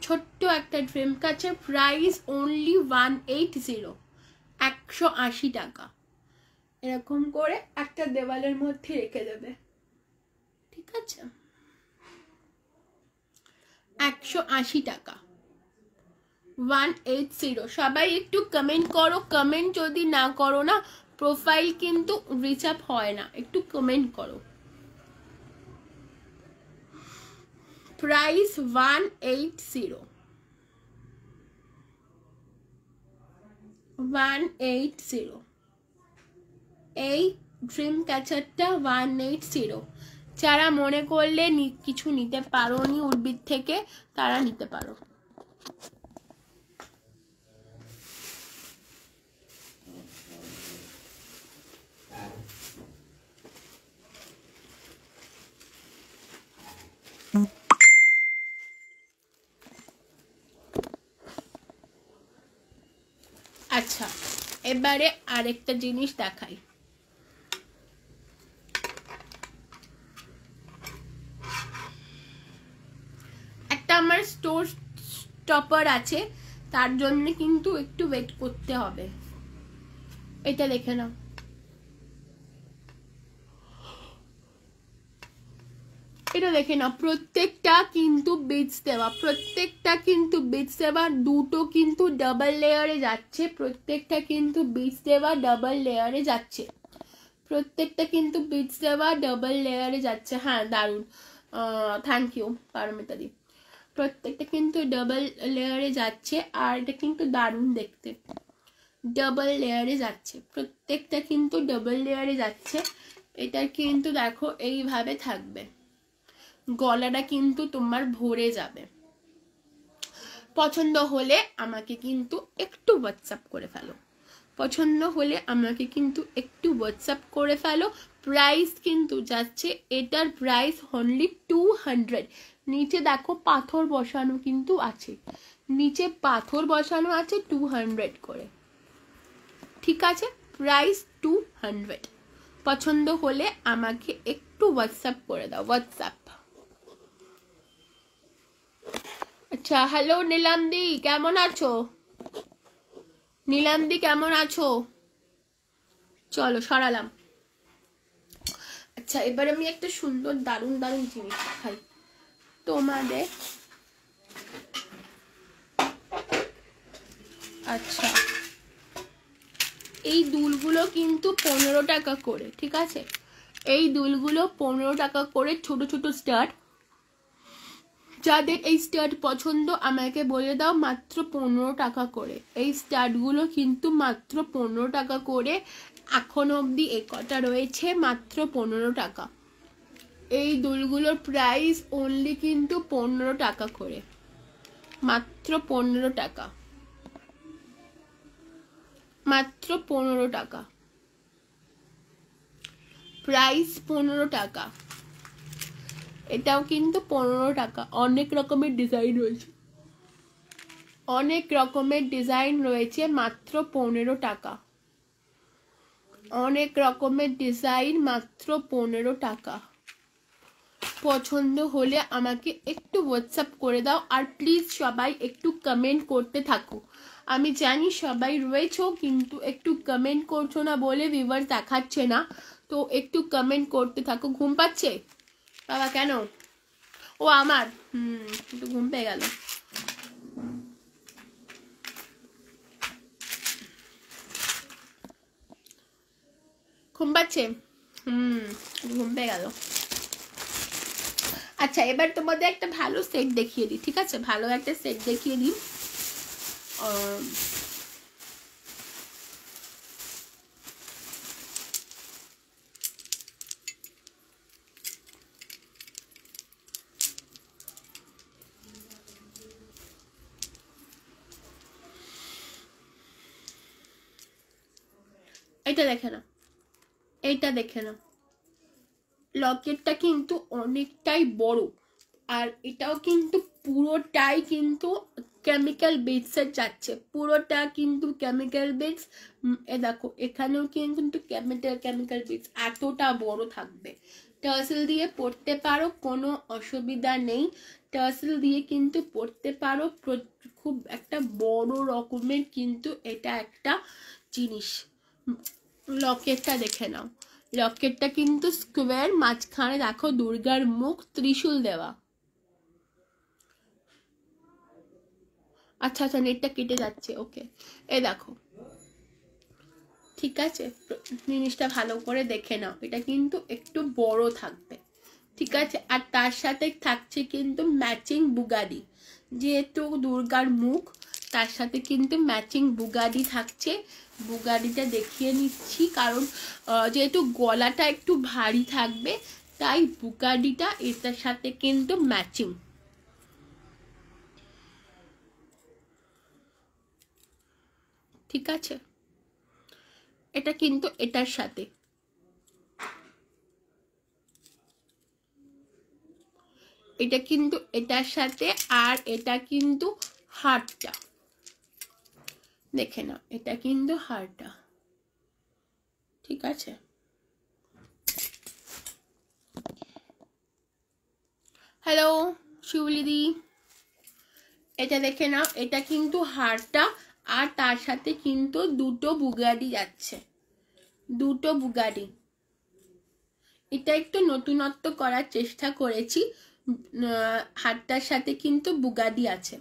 Speaker 1: ছোট্ট একটা ড্রিম ক্যাচার, প্রাইস অনলি 180, 180 টাকা। এরকম করে একটা দেওয়ালের মধ্যে রেখে দেবে, ঠিক আছে, 180 টাকা, 180। সবাই একটু কমেন্ট করো, কমেন্ট যদি না করো না প্রোফাইল কিন্তু রিচ আপ হয় না, একটু কমেন্ট করো। প্রাইস 180, 180। এই ড্রিম ক্যাচারটা 180। যারা মনে করলে কিছু নিতে পারো নি উদ্ভিদ থেকে, তারা নিতে পারো। আচ্ছা এবারে আরেকটা জিনিস দেখাই, একটা আমার স্টোর স্টপার আছে, তার জন্য কিন্তু একটু ওয়েট করতে হবে। এটা দেখে নাও, এটা দেখে নাও, প্রত্যেকটা কিন্তু বিটস দেওয়া, প্রত্যেকটা কিন্তু বিটস দেওয়া, দুটো কিন্তু ডাবল লেয়ারে যাচ্ছে, প্রত্যেকটা কিন্তু বিটস দেওয়া ডাবল লেয়ারে যাচ্ছে। প্রত্যেকটা কিন্তু বিটস দেওয়া, ডাবল লেয়ারে যাচ্ছে। হ্যাঁ দারুণ, থ্যাংক ইউ পারমিতা দি। প্রত্যেকটা কিন্তু ডাবল লেয়ারে যাচ্ছে, আর এটা কিন্তু দারুণ দেখতে, ডাবল লেয়ারে যাচ্ছে, প্রত্যেকটা কিন্তু ডাবল লেয়ারে যাচ্ছে। এটা কিন্তু দেখো এইভাবে থাকবে, গলাটা কিন্তু তোমার ভরে যাবে। পছন্দ হলে আমাকে কিন্তু একটু হোয়াটসঅ্যাপ করে ফেলো, পছন্দ হলে আমাকে কিন্তু একটু হোয়াটসঅ্যাপ করে ফেলো। প্রাইস কিন্তু যাচ্ছে, এটার প্রাইস অনলি 200। নিচে দেখো পাথর বসানো কিন্তু আছে, নিচে পাথর বসানো আছে 200 করে, ঠিক আছে? প্রাইস 200। পছন্দ হলে আমাকে একটু হোয়াটসঅ্যাপ করে দাও, হোয়াটসঅ্যাপ। আচ্ছা, হ্যালো নীলামদি, কেমন আছো? নীলামদি কেমন আছো? চলো সরালাম। আচ্ছা, এবার আমি একটা সুন্দর দারুণ দারুণ জিনিস দেখাই তোমাদের। আচ্ছা, এই দুলগুলো কিন্তু 15 টাকা করে, ঠিক আছে? এই দুলগুলো 15 টাকা করে, ছোট ছোট স্টার্ট। যাদের এই স্টার্ট পছন্দ আমাকে বলে দাও, মাত্র 15 টাকা করে। এই স্টার্টগুলো কিন্তু মাত্র 15 টাকা করে, এখন অবধি এ কটা রয়েছে, মাত্র 15 টাকা। এই দুলগুলোর প্রাইস অনলি কিন্তু 15 টাকা করে, মাত্র 15 টাকা, মাত্র 15 টাকা, প্রাইস 15 টাকা। এটাও কিন্তু 15 টাকা। অনেক রকমের ডিজাইন রয়েছে, অনেক রকমের ডিজাইন রয়েছে, মাত্র 15 টাকা। অনেক রকমের ডিজাইন, মাত্র 15 টাকা। পছন্দ হলে আমাকে একটু হোয়াটসঅ্যাপ করে দাও, আর প্লিজ সবাই একটু কমেন্ট করতে থাকো। আমি জানি সবাই রয়েছো, কিন্তু একটু কমেন্ট করছো না বলে ভিউয়ার্স দেখাচ্ছে না, তো একটু কমেন্ট করতে থাকো। ঘুম পাচ্ছে বাবা? কেন? ও আমার একটু ঘুম পেয়ে গেল। ঘুম পাচ্ছে? ঘুম পেয়ে গেল। আচ্ছা, এবার তোমাদের একটা ভালো সেট দেখিয়ে দিই, ঠিক আছে? ভালো একটা সেট দেখিয়ে দিই। এটা দেখে না, এইটা দেখে না, লকেটটা কিন্তু অনেকটাই বড়, আর এটাও কিন্তু পুরোটাই কিন্তু কেমিক্যাল বিটসের যাচ্ছে, পুরোটা কিন্তু কেমিক্যাল বিটস। এ দেখো এখানেও কিন্তু কেমিক্যাল বিটস, এতটা বড় থাকবে। টার্সেল দিয়ে পড়তে পারো, কোনো অসুবিধা নেই। টার্সেল দিয়ে কিন্তু পড়তে পারো, খুব একটা বড় রকমের কিন্তু এটা একটা জিনিস। লকেটটা দেখে নাও, লকেটটা কিন্তু স্কোয়ার, মাঝখানে দেখো দুর্গার মুখ, ত্রিশূল দেওয়া। আচ্ছা আচ্ছা, নেটটা কেটে যাচ্ছে, ওকে। এ দেখো, ঠিক আছে? জিনিসটা ভালো করে দেখে নাও, এটা কিন্তু একটু বড় থাকবে, ঠিক আছে? আর তার সাথে থাকছে কিন্তু ম্যাচিং বুগাডি, যেহেতু দুর্গার মুখ, তার সাথে কিন্তু ম্যাচিং বুগাডি থাকছে। বুগাডিটা দেখিয়ে নিচ্ছি, কারণ যেহেতু গলাটা একটু ভারী থাকবে, তাই বুগাডিটা এটার সাথে কিন্তু ম্যাচিং, ঠিক আছে? এটা কিন্তু এটার সাথে, এটা কিন্তু এটার সাথে, আর এটা কিন্তু হারটা দেখে না, এটা কিন্তু হারটা, ঠিক আছে? হ্যালো শিউলিদি, এটা দেখে নাও, এটা কিন্তু হারটা, আর তার সাথে কিন্তু দুটো বুগাডি যাচ্ছে, দুটো বুগাডি। এটা একটু নতুনত্ব করার চেষ্টা করেছি। হারটার সাথে কিন্তু বুগাডি আছে,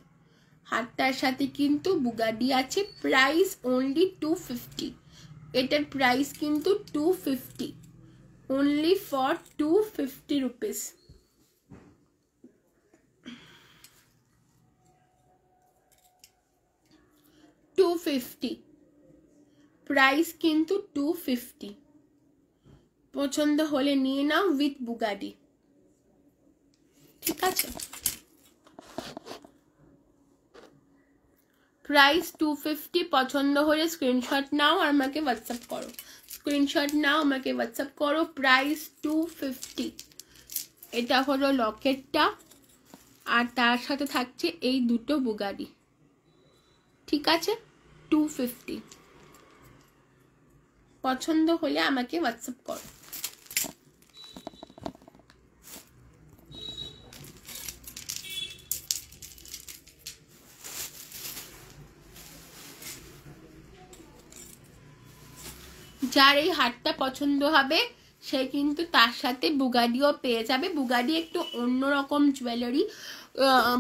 Speaker 1: হারটার সাথে কিন্তু বুগাডি আছে। প্রাইস অনলি 250, এটার প্রাইস কিন্তু 250, only for 250 rupees. প্রাইস কিন্তু 250। পছন্দ হলে নিয়ে নাও উইথ বুগাডি, ঠিক আছে? প্রাইস 250। পছন্দ হলে স্ক্রিনশট নাও আর আমাকে হোয়াটসঅ্যাপ করো, স্ক্রিনশট নাও আমাকে হোয়াটসঅ্যাপ করো। প্রাইস 250। এটা হলো লকেটটা, আর তার সাথে থাকছে এই দুটো বুগাডি, ঠিক আছে? 250। পছন্দ হলে আমাকে হোয়াটসঅ্যাপ করো। যার এই হারটা পছন্দ হবে সে কিন্তু তার সাথে বুগাডিও পেয়ে যাবে। বুগাডি একটু অন্যরকম জুয়েলারি,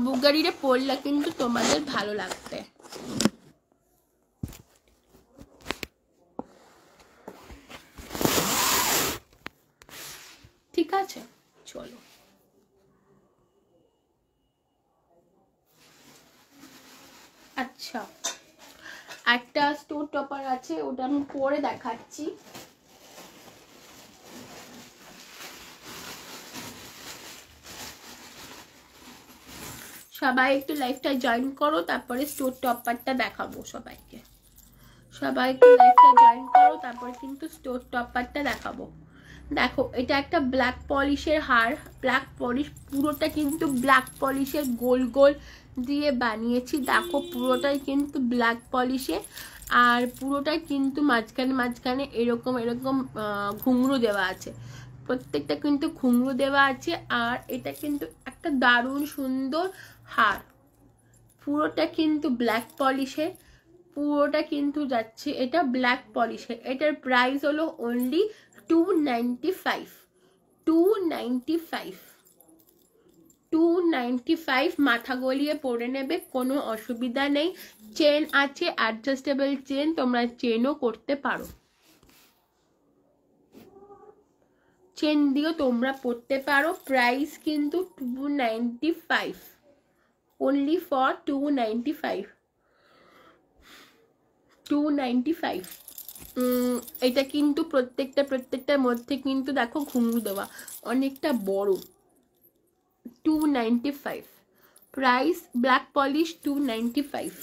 Speaker 1: বুগাডিটা পরলে কিন্তু তোমাদের ভালো লাগবে। ঠিক আছে, চলো। আচ্ছা, একটা স্টোর টপার আছে, ওটা আমি পরে দেখাচ্ছি। সবাই একটু লাইভটা জয়েন করো, তারপরে স্টোর টপারটা দেখাবো সবাইকে। সবাই একটু লাইভটা জয়েন করো, তারপরে কিন্তু স্টোর টপারটা দেখাবো। দেখো, এটা একটা ব্ল্যাক পলিশের হার, ব্ল্যাক পলিশ, পুরোটা কিন্তু ব্ল্যাক পলিশের গোল গোল দিয়ে বানিয়েছি। দেখো, পুরোটাই কিন্তু ব্ল্যাক পলিশে, আর পুরোটাই কিন্তু মাঝখানে মাঝখানে এরকম এরকম ঘুঙরু দেওয়া আছে, প্রত্যেকটা কিন্তু ঘুঙরু দেওয়া আছে। আর এটা কিন্তু একটা দারুণ সুন্দর হার, পুরোটা কিন্তু ব্ল্যাক পলিশে, পুরোটা কিন্তু যাচ্ছে এটা ব্ল্যাক পলিশে। এটার প্রাইস হলো অনলি 295। 295, 295। মাথা গলিয়ে পরে নেবে, কোনো অসুবিধা নেই। চেন আছে, অ্যাডজাস্টেবল চেন, তোমরা চেনও করতে পারো, চেন দিয়েও তোমরা পরতে পারো। প্রাইস কিন্তু 295, only for 295, 295। এটা কিন্তু প্রত্যেকটার মধ্যে কিন্তু দেখো ঘুঙরু দেওয়া, অনেকটা বড়। 295 প্রাইস, ব্ল্যাক পলিশ 295।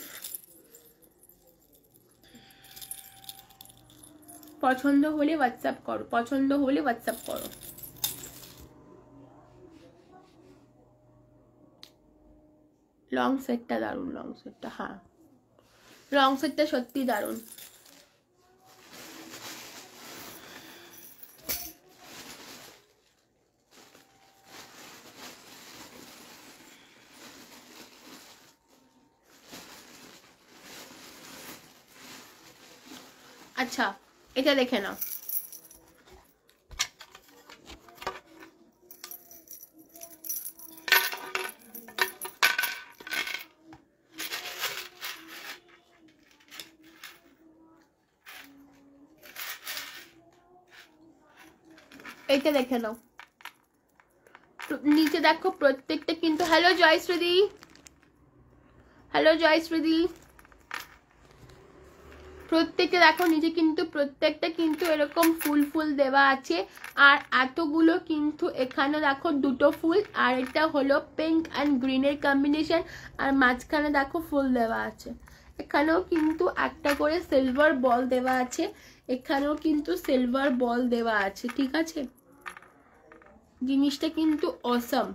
Speaker 1: পছন্দ হলে হোয়াটসঅ্যাপ করো, পছন্দ হলে হোয়াটসঅ্যাপ করো। লং সেটটা দারুন, লং সেটটা, হ্যাঁ লং সেটটা সত্যি দারুন। আচ্ছা, এটা দেখে নাও, এটা দেখে নাও, নিচে দেখো প্রত্যেকটা কিন্তু, হ্যালো জয়শ্রীদি, হ্যালো জয়শ্রীদি, প্রত্যেকটা দেখো নিচে কিন্তু প্রত্যেকটা কিন্তু এরকম ফুল ফুল দেওয়া আছে। আর এতগুলো কিন্তু এখানে দেখো দুটো ফুল, আর এটা হলো পিঙ্ক অ্যান্ড গ্রিনের কম্বিনেশন, আর মাঝখানে দেখো ফুল দেওয়া আছে। এখানেও কিন্তু একটা করে সিলভার বল দেওয়া আছে, এখানেও কিন্তু সিলভার বল দেওয়া আছে, ঠিক আছে? জিনিসটা কিন্তু অসম।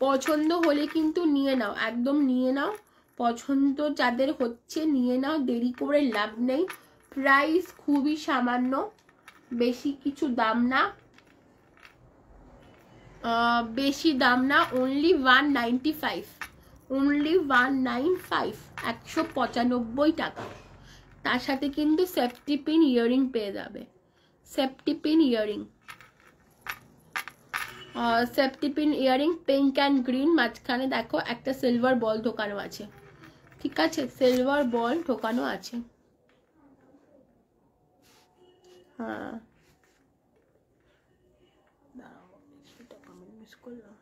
Speaker 1: পছন্দ হলে কিন্তু নিয়ে নাও, একদম নিয়ে নাও, পছন্দ যাদের হচ্ছে নিয়ে নাও, দেরি করে লাভ নেই। প্রাইস খুবই সামান্য, বেশি কিছু দাম না, বেশি দাম না, অনলি 195, অনলি 195, 195 টাকা। তার সাথে কিন্তু সেফটি পিন ইয়ারিং পেয়ে যাবে, safety pin earring, safety pin earring pink and green, মাঝখানে দেখো একটা সিলভার বল ঢোকানো আছে, ঠিক আছে? সিলভার বল ঢোকানো আছে, হ্যাঁ মিস করলাম।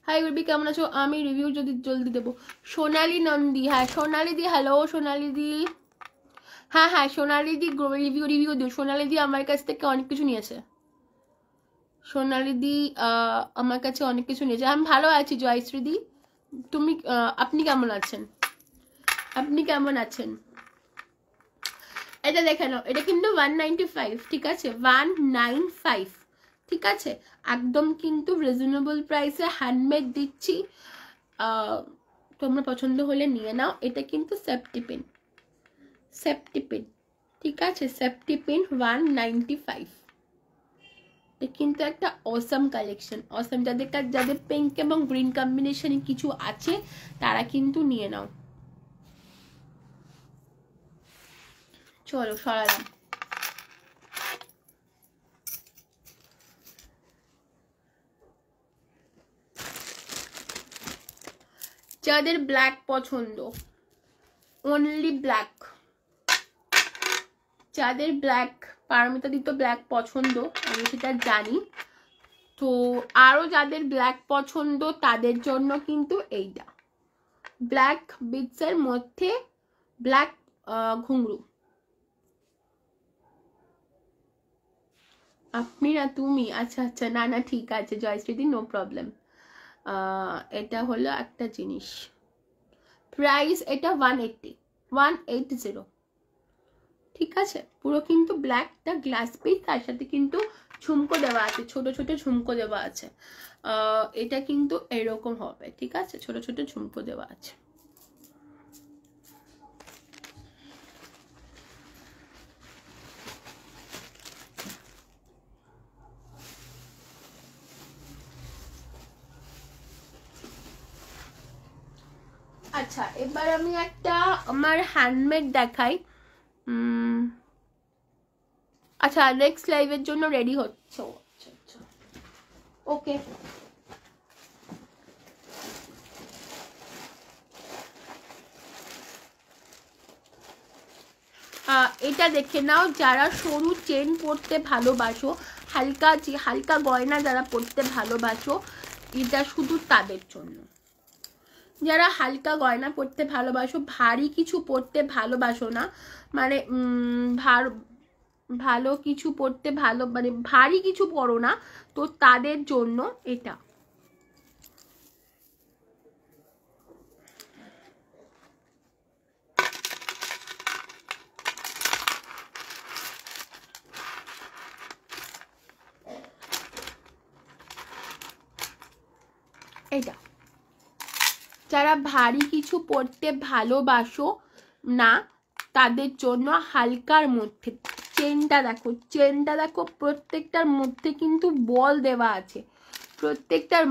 Speaker 1: হাই গুরবি, কেমন আছো? আমি রিভিউ যদি জলদি দেবো। সোনালি নন্দী, হ্যাঁ সোনালি দি, হ্যালো সোনালি দি। হ্যাঁ হ্যাঁ সোনালি দি রিভিউ দিও। সোনালি দি আমার কাছ থেকে অনেক কিছু নিয়েছে। সোনালি দি আমার কাছে অনেক কিছু নিয়েছে। আমি ভালো আছি জয়শ্রী দি, তুমি আপনি কেমন আছেন? আপনি কেমন আছেন? এটা দেখে নাও, এটা কিন্তু 195, ঠিক আছে? 195, ঠিক আছে? একদম কিন্তু রিজনেবল প্রাইসে হ্যান্ডমেড দিচ্ছি। তোমরা পছন্দ হলে নিয়ে নাও। এটা কিন্তু সেফটি পিন, ঠিক আছে? Safety pin 195। এটা কিন্তু একটা অসাম কালেকশন, অসাম। যাদের পিঙ্ক এবং গ্রিন কম্বিনেশনে কিছু আছে তারা কিন্তু নিয়ে নাও। চলো সরালাম। যাদের ব্ল্যাক পছন্দ, অনলি ব্ল্যাক, যাদের ব্ল্যাক, পারমিতা দি তো ব্ল্যাক পছন্দ, আমি সেটা জানি। তো আরো যাদের ব্ল্যাক পছন্দ তাদের জন্য কিন্তু এইটা ব্ল্যাক বিটসের মধ্যে ব্ল্যাক ঘুঙরু। আপনি না তুমি, আচ্ছা আচ্ছা, না না ঠিক আছে জয়শ্রীদি, নো প্রবলেম। এটা হলো একটা জিনিস, প্রাইস এটা 180, ঠিক আছে? পুরো কিন্তু ব্ল্যাকটা গ্লাস পিস, তার সাথে কিন্তু ঝুমকো দেওয়া আছে, ছোট ছোট ঝুমকো দেওয়া আছে। এটা কিন্তু এরকম হবে, ঠিক আছে? ছোট ছোট ঝুমকো দেওয়া আছে। আচ্ছা এবার আমি একটা আমার হ্যান্ডমেড দেখাই। আচ্ছা নেক্সট লাইভের জন্য রেডি হচ্ছে। আচ্ছা আচ্ছা ওকে। এটা দেখে নাও, যারা সরু চেন পরতে ভালোবাসো, হালকা গয়না যারা পরতে ভালোবাসো, এটা শুধু তাদের জন্য। যারা হালকা গয়না পরতে ভালোবাসো, ভারী কিছু পরতে ভালোবাসো না, মানে ভালো কিছু পরতে মানে ভারী কিছু পরো না, তো তাদের জন্য এটা। এটা যারা ভারী কিছু পরতে ভালোবাসো না তাদের জন্য হালকার মধ্যে। চেনটা দেখো, প্রত্যেকটার মধ্যে কিন্তু বল দেওয়া আছে, প্রত্যেকটার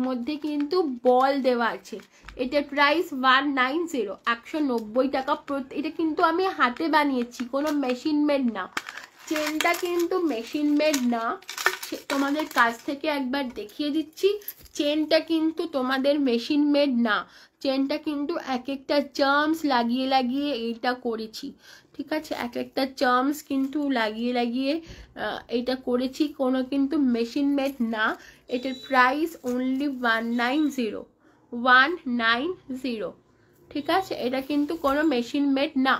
Speaker 1: মধ্যে কিন্তু বল দেওয়া আছে। এটার প্রাইস 190, 190 টাকা। এটা কিন্তু আমি হাতে বানিয়েছি, কোনো মেশিন মেড না। চেনটা কিন্তু মেশিন মেড না, তোমাদের কাছ থেকে একবার দেখিয়ে দিচ্ছি। চেনটা কিন্তু তোমাদের মেশিন মেড না, চেনটা কিন্তু এক একটা চার্মস লাগিয়ে এইটা করেছি, ঠিক আছে? এক একটা চার্মস কিন্তু লাগিয়ে এইটা করেছি, কোনো কিন্তু মেশিন মেড না। এটার প্রাইস অনলি 190, ঠিক আছে? এটা কিন্তু কোনো মেশিন মেড না।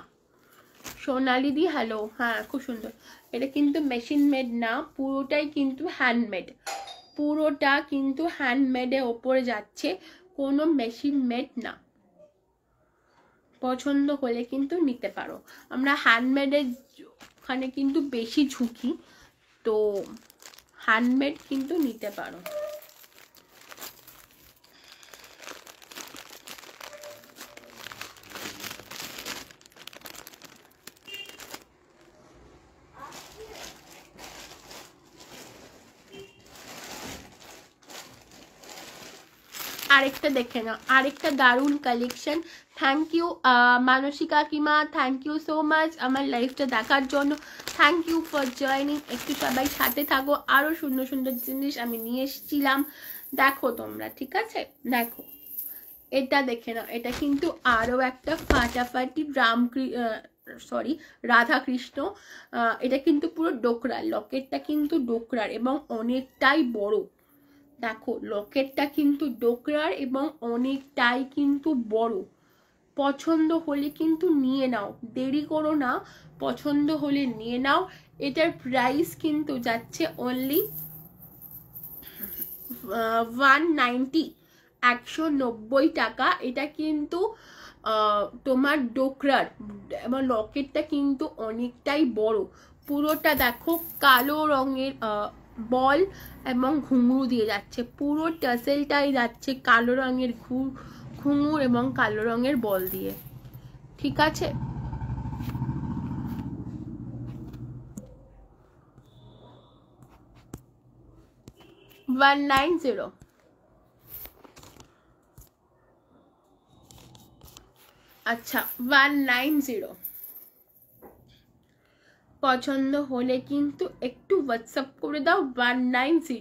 Speaker 1: সোনালি দি হ্যালো, হ্যাঁ খুব সুন্দর। এটা কিন্তু মেশিন মেড না, পুরোটাই কিন্তু হ্যান্ডমেড, পুরোটা কিন্তু হ্যান্ডমেডের ওপরে যাচ্ছে, কোনো মেশিন মেড না। পছন্দ হলে কিন্তু নিতে পারো। আমরা হ্যান্ডমেডের ওখানে কিন্তু বেশি ঝুঁকি, তো হ্যান্ডমেড কিন্তু নিতে পারো। আরেকটা দেখে নাও, আরেকটা দারুণ কালেকশন। থ্যাংক ইউ মানসিকা কিমা, থ্যাংক ইউ সো মাচ আমার লাইফটা দেখার জন্য, থ্যাংক ইউ ফর জয়নিং। একটু সবাই সাথে থাকো, আরও সুন্দর সুন্দর জিনিস আমি নিয়ে এসেছিলাম, দেখো তোমরা, ঠিক আছে? দেখো এটা দেখে নাও, এটা কিন্তু আরও একটা ফাটাফাটি সরি রাধা কৃষ্ণ। এটা কিন্তু পুরো ডোকরার, লকেটটা কিন্তু ডোকরার এবং অনেকটাই বড়। দেখো লকেটটা কিন্তু ডোকরার এবং অনেকটাই কিন্তু বড়। পছন্দ হলে কিন্তু নিয়ে নাও, দেরি করো না, পছন্দ হলে নিয়ে নাও। এটার প্রাইস কিন্তু যাচ্ছে অনলি 190, 190 টাকা। এটা কিন্তু তোমার ডোকরার এবং লকেটটা কিন্তু অনেকটাই বড়। পুরোটা দেখো কালো রঙের বল এবং ঘুঙরু দিয়ে যাচ্ছে, পুরো টাসেলটাই যাচ্ছে কালো রঙের ঘুঙুর এবং কালো রঙের বল দিয়ে। ঠিক আছে, $190। আচ্ছা 190। পছন্দ হলে কিন্তু একটু হোয়াটসঅ্যাপ করে দাও 190।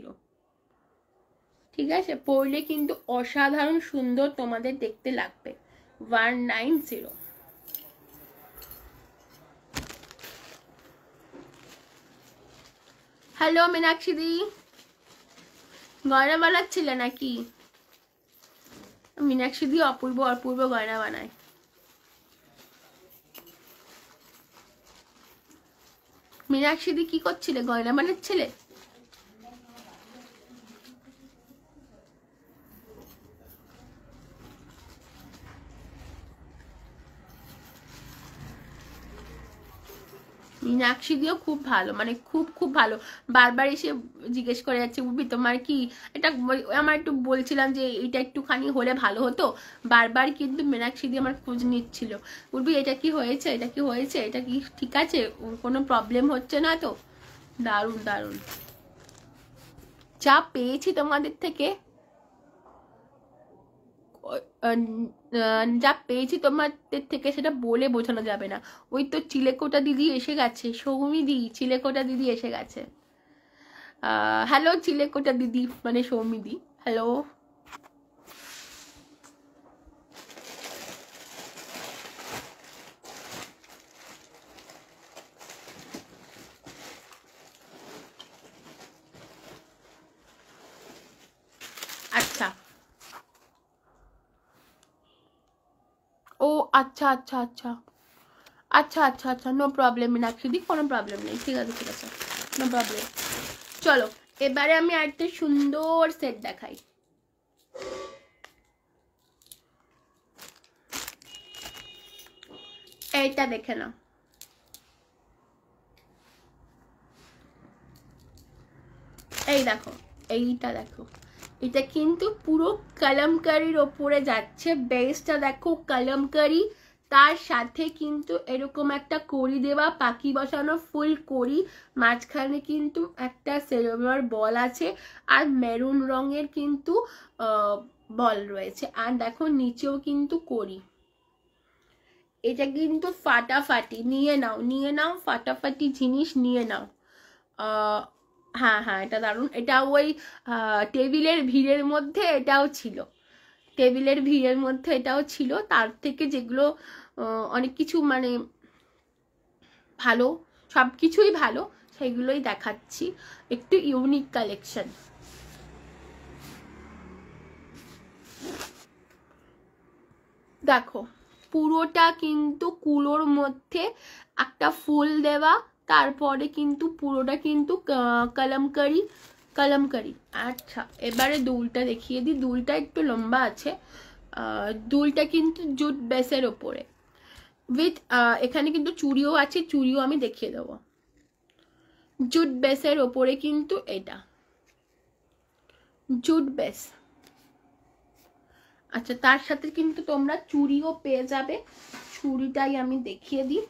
Speaker 1: ঠিক আছে, পরলে কিন্তু অসাধারণ সুন্দর তোমাদের দেখতে লাগবে। 190। হ্যালো মীনাক্ষী দি, গয়না বানাচ্ছিলে নাকি? মীনাক্ষী দি অপূর্ব অপূর্ব গয়না বানায়। মীনাক্ষী দি কি করছিলে, গয়না বানাচ্ছিলে? মীনাক্ষী দিও খুব ভালো, মানে খুব খুব ভালো। বারবার এসে জিজ্ঞেস করে যাচ্ছে বুবি তোমার কি এটা, আমার একটু বলছিলাম যে এটা একটুখানি হলে ভালো হতো। বারবার কিন্তু মীনাক্ষী দি আমার খোঁজ নিচ্ছিল, বুবি এটা কি হয়েছে, এটা কি হয়েছে, এটা কি ঠিক আছে, কোনো প্রবলেম হচ্ছে না তো? দারুণ দারুণ। যা পেয়েছি তোমাদের থেকে, যা পেয়েছি তোমাদের থেকে সেটা বলে বোঝানো যাবে না। ওই তো চিলেকোটা দিদি এসে গেছে, সৌমিদি চিলেকোটা দিদি এসে গেছে। হ্যালো চিলেকোটা দিদি মানে সৌমিদি, হ্যালো। আচ্ছা ও আচ্ছা আচ্ছা আচ্ছা আচ্ছা আচ্ছা আচ্ছা, নো প্রবলেম মীনাক্ষী দি, কোনো প্রবলেম নেই, ঠিক আছে ঠিক আছে, নো প্রবলেম। চলো এবারে আমি একটা সুন্দর সেট দেখাই। এইটা দেখে নাও, এই দেখো, এইটা দেখো, এটা কিন্তু পুরো কলমকারির ওপরে যাচ্ছে। বেসটা দেখো কলমকারি, তার সাথে কিন্তু এরকম একটা কড়ি দেওয়া, পাখি বসানো ফুল কড়ি, মাঝখানে কিন্তু একটা সিলভার বল আছে আর মেরুন রঙের কিন্তু বল রয়েছে, আর দেখো নিচেও কিন্তু কড়ি। এটা কিন্তু ফাটাফাটি, নিয়ে নাও নিয়ে নাও, ফাটাফাটি জিনিস নিয়ে নাও। হ্যাঁ হ্যাঁ এটা দারুণ। এটা ওই টেবিলের ভিড়ের মধ্যে এটাও ছিল, টেবিলের ভিড়ের মধ্যে এটাও ছিল। তার থেকে যেগুলো অনেক কিছু মানে ভালো, সব কিছুই ভালো, সেগুলোই দেখাচ্ছি, একটু ইউনিক কালেকশন। দেখো পুরোটা কিন্তু কুলোর মধ্যে একটা ফুল দেওয়া, তারপরে কিন্তু পুরোটা কিন্তু কলমকারি কলমকারি। আচ্ছা এবারে দুলটা দেখিয়ে দিই, দুলটা একটু লম্বা আছে। দুলটা কিন্তু জুট বেসের ওপরে উইথ এখানে কিন্তু চুড়িও আছে, চুড়িও আমি দেখিয়ে দেবো। জুট বেসের ওপরে কিন্তু এটা জুট বেস। আচ্ছা তার সাথে কিন্তু তোমরা চুড়িও পেয়ে যাবে, চুড়িটাই আমি দেখিয়ে দিই।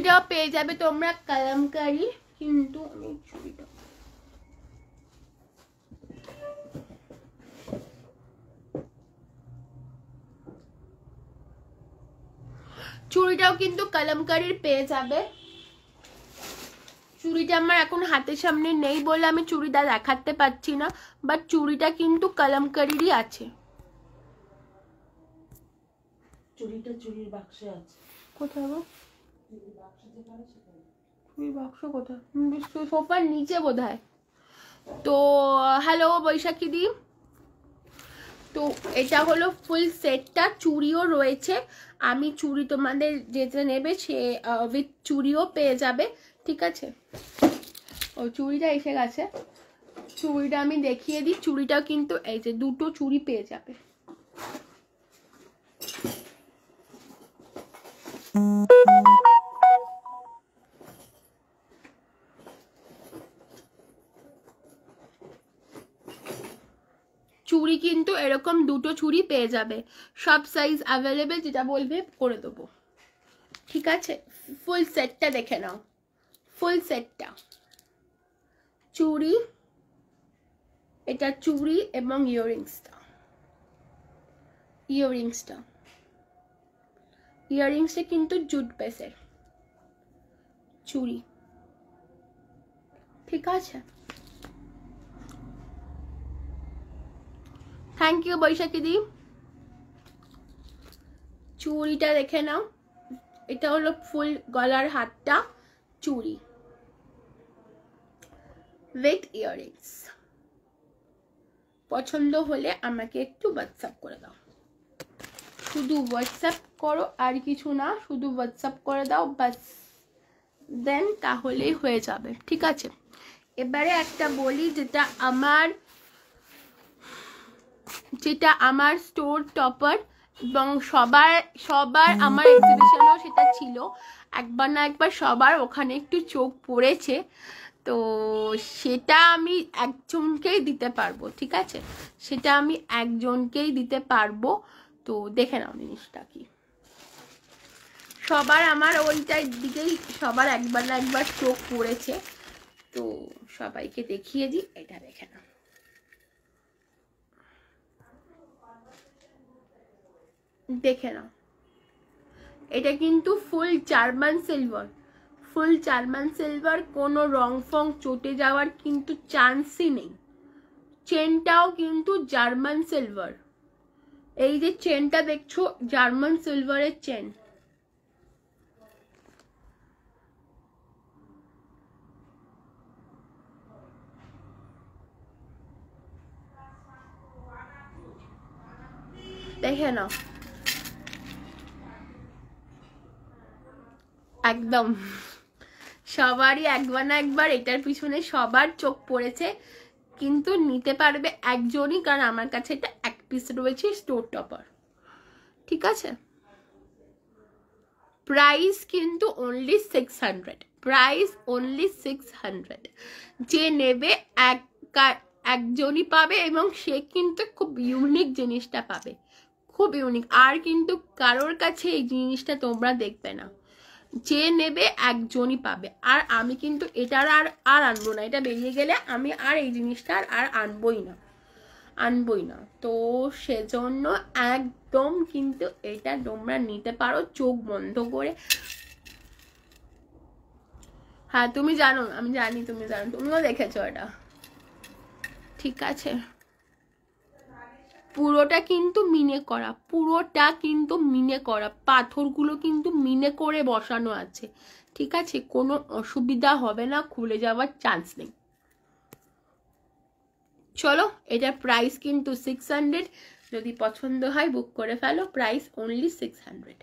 Speaker 1: চুড়িটাও পেয়ে যাবে তোমরা কালামকারি, কিন্তু আমি চুড়িটাও কিন্তু কালামকারির পেয়ে যাবে। চুড়িটা আমার এখন হাতের সামনে নেই বলে আমি চুড়িটা দেখাতে পাচ্ছি না, বাট চুড়িটা কিন্তু কালামকারিরই আছে।
Speaker 2: চুড়িটা চুড়ির বাক্সে আছে।
Speaker 1: কোথায় গো? চুড়ির বাক্স কোথায়? সোফার নিচে বোধহয়। তো হ্যালো বৈশাখী দি, তো এটা হলো ফুল সেটটা, চুড়িও রয়েছে। আমি চুড়ি তোমাদের যেটা নেবে সে উইথ চুড়িও পেয়ে যাবে, ঠিক আছে? ও চুড়িটা এসে গেছে, চুড়িটা আমি দেখিয়ে দিই। চুড়িটাও কিন্তু এই যে দুটো চুড়ি পেয়ে যাবে। চুড়ি কিন্তু এরকম দুটো চুড়ি পেয়ে যাবে, সব সাইজ অ্যাভেলেবেল, যেটা বলবে করে দেবো, ঠিক আছে? ফুল সেটটা দেখে নাও, ফুল সেটটা চুড়ি, এটা চুড়ি এবং ইয়াররিংসটা কিন্তু জুট বেসের চুড়ি, ঠিক আছে? থ্যাংক ইউ বৈশাখী দি। চুড়িটা দেখে নাও, এটা হলো ফুল গলার হাতটা চুড়ি উইথ ইয়াররিংস। পছন্দ হলে আমাকে একটু হোয়াটসঅ্যাপ করে দাও, শুধু হোয়াটসঅ্যাপ করো, আর কিছু না, শুধু হোয়াটসঅ্যাপ করে দাও বাস, দেন তাহলেই হয়ে যাবে, ঠিক আছে? এবারে একটা বলি, যেটা আমার স্টোর টপার এবং সবার আমার এক্সিবিশনও সেটা ছিল, একবার না একবার সবার ওখানে একটু চোখ পড়েছে, তো সেটা আমি একজনকেই দিতে পারবো, ঠিক আছে? সেটা আমি একজনকেই দিতে পারবো। তো দেখে নাও জিনিসটা কি, সবার আমার ওইটার দিকেই সবার একবার না একবার চোখ পড়েছে, তো সবাইকে দেখিয়ে দিই, এটা দেখে নাও। দেখে নাও, এটা কিন্তু ফুল জার্মান সিলভার, কোনো রং ফং চটে যাওয়ার কিন্তু চান্সই নেই। চেনটাও কিন্তু জার্মান সিলভার, এই যে চেনটা দেখছো জার্মান সিলভারের চেন। দেখে নাও, একদম সবারই একবার না একবার এটার পিছনে সবার চোখ পড়েছে, কিন্তু নিতে পারবে একজনই, কারণ আমার কাছে এটা এক পিস রয়েছে স্টোর টপার, ঠিক আছে? প্রাইস কিন্তু অনলি 600, প্রাইস অনলি 600। যে নেবে একজনই পাবে, এবং সে কিন্তু খুব ইউনিক জিনিসটা পাবে, খুব ইউনিক, আর কিন্তু কারোর কাছে এই জিনিসটা তোমরা দেখবে না। যে নেবে একজনই পাবে, আর আমি কিন্তু এটার আর আনবো না, এটা বেরিয়ে গেলে আমি আর এই জিনিসটা আর আনবই না। তো সেজন্য একদম কিন্তু এটা তোমরা নিতে পারো চোখ বন্ধ করে। হ্যাঁ তুমি জানো, আমি জানি তুমি জানো, তুমিও দেখেছো এটা, ঠিক আছে? পুরোটা কিন্তু মিনে করা, পাথরগুলো কিন্তু মিনে করে বসানো আছে, ঠিক আছে? কোনো অসুবিধা হবে না, খুলে যাওয়ার চান্স নেই। চলো, এটার প্রাইস কিন্তু 600, যদি পছন্দ হয় বুক করে ফেলো, প্রাইস অনলি 600,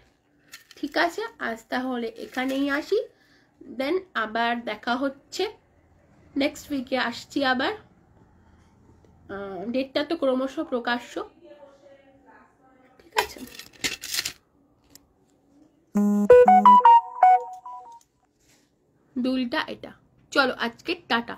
Speaker 1: ঠিক আছে? আজ তাহলে এখানেই আসি, দেন আবার দেখা হচ্ছে নেক্সট উইকে, আসছি আবার, ডেটটা তো ক্রমশ প্রকাশ্য, ঠিক আছে? দুলটা এটা, চলো আজকে টাটা।